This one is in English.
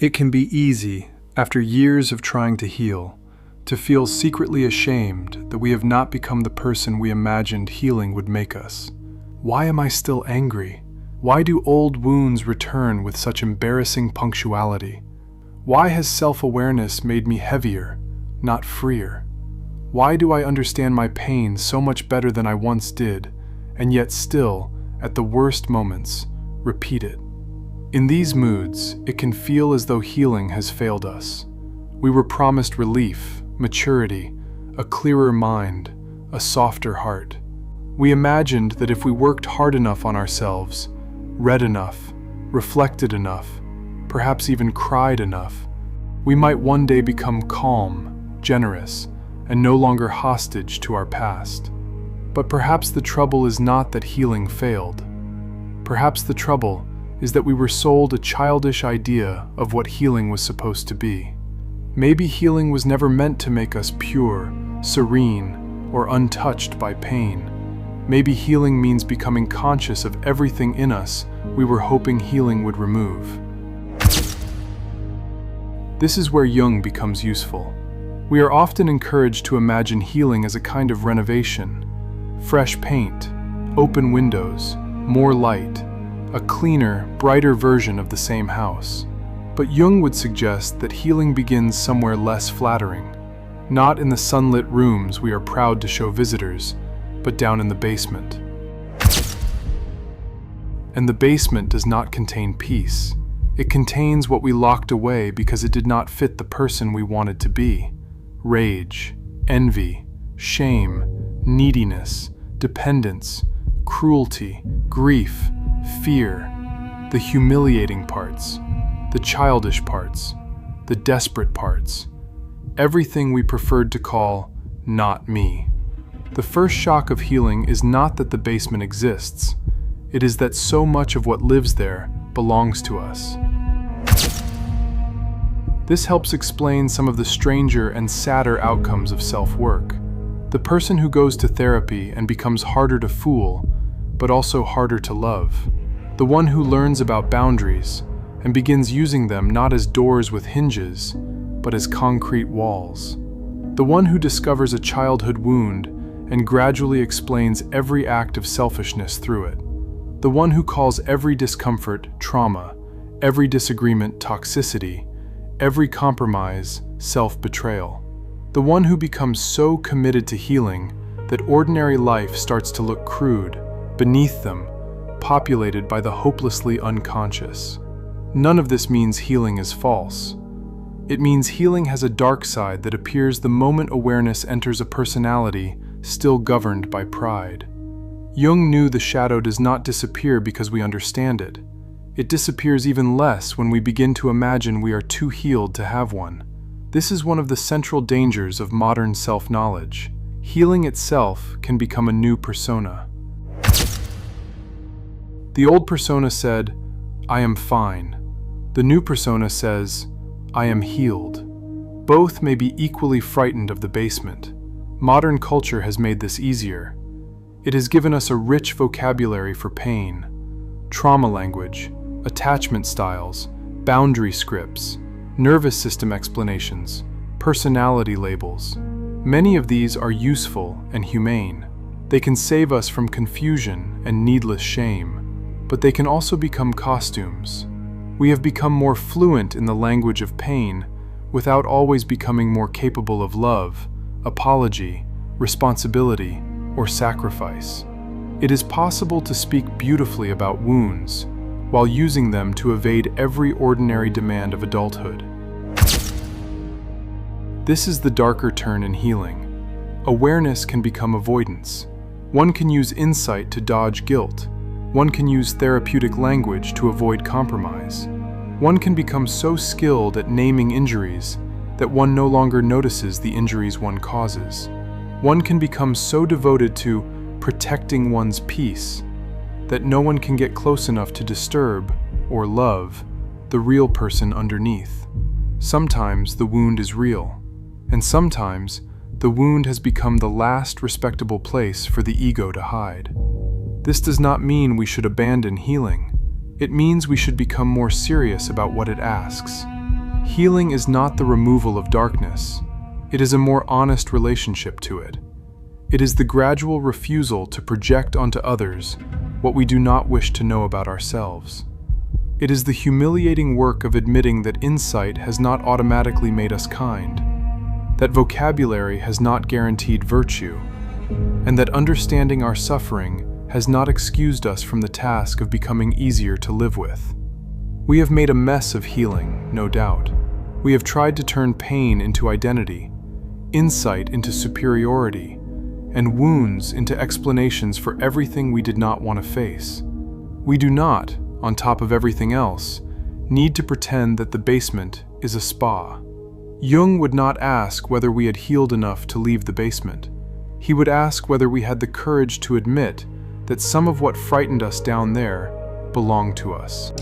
It can be easy, after years of trying to heal, to feel secretly ashamed that we have not become the person we imagined healing would make us. Why am I still angry? Why do old wounds return with such embarrassing punctuality? Why has self-awareness made me heavier, not freer? Why do I understand my pain so much better than I once did, and yet still, at the worst moments, repeat it? In these moods, it can feel as though healing has failed us. We were promised relief, maturity, a clearer mind, a softer heart. We imagined that if we worked hard enough on ourselves, read enough, reflected enough, perhaps even cried enough, we might one day become calm, generous, and no longer hostage to our past. But perhaps the trouble is not that healing failed. Perhaps the trouble is that we were sold a childish idea of what healing was supposed to be. Maybe healing was never meant to make us pure, serene, or untouched by pain. Maybe healing means becoming conscious of everything in us we were hoping healing would remove. This is where Jung becomes useful. We are often encouraged to imagine healing as a kind of renovation. Fresh paint, open windows, more light, a cleaner, brighter version of the same house. But Jung would suggest that healing begins somewhere less flattering, not in the sunlit rooms we are proud to show visitors, but down in the basement. And the basement does not contain peace. It contains what we locked away because it did not fit the person we wanted to be. Rage, envy, shame, neediness, dependence, cruelty, grief, fear, the humiliating parts, the childish parts, the desperate parts, everything we preferred to call not me. The first shock of healing is not that the basement exists, it is that so much of what lives there belongs to us. This helps explain some of the stranger and sadder outcomes of self-work. The person who goes to therapy and becomes harder to fool, but also harder to love. The one who learns about boundaries and begins using them not as doors with hinges, but as concrete walls. The one who discovers a childhood wound and gradually explains every act of selfishness through it. The one who calls every discomfort trauma, every disagreement toxicity, every compromise self-betrayal. The one who becomes so committed to healing that ordinary life starts to look crude, beneath them, populated by the hopelessly unconscious. None of this means healing is false. It means healing has a dark side that appears the moment awareness enters a personality still governed by pride. Jung knew the shadow does not disappear because we understand it. It disappears even less when we begin to imagine we are too healed to have one. This is one of the central dangers of modern self-knowledge. Healing itself can become a new persona. The old persona said, "I am fine." The new persona says, "I am healed." Both may be equally frightened of the basement. Modern culture has made this easier. It has given us a rich vocabulary for pain, trauma language, attachment styles, boundary scripts, nervous system explanations, personality labels. Many of these are useful and humane. They can save us from confusion and needless shame, but they can also become costumes. We have become more fluent in the language of pain without always becoming more capable of love, apology, responsibility, or sacrifice. It is possible to speak beautifully about wounds while using them to evade every ordinary demand of adulthood. This is the darker turn in healing. Awareness can become avoidance. One can use insight to dodge guilt. One can use therapeutic language to avoid compromise. One can become so skilled at naming injuries that one no longer notices the injuries one causes. One can become so devoted to protecting one's peace that no one can get close enough to disturb or love the real person underneath. Sometimes the wound is real, and sometimes the wound has become the last respectable place for the ego to hide. This does not mean we should abandon healing. It means we should become more serious about what it asks. Healing is not the removal of darkness. It is a more honest relationship to it. It is the gradual refusal to project onto others what we do not wish to know about ourselves. It is the humiliating work of admitting that insight has not automatically made us kind, that vocabulary has not guaranteed virtue, and that understanding our suffering has not excused us from the task of becoming easier to live with. We have made a mess of healing, no doubt. We have tried to turn pain into identity, insight into superiority, and wounds into explanations for everything we did not want to face. We do not, on top of everything else, need to pretend that the basement is a spa. Jung would not ask whether we had healed enough to leave the basement. He would ask whether we had the courage to admit that some of what frightened us down there belonged to us.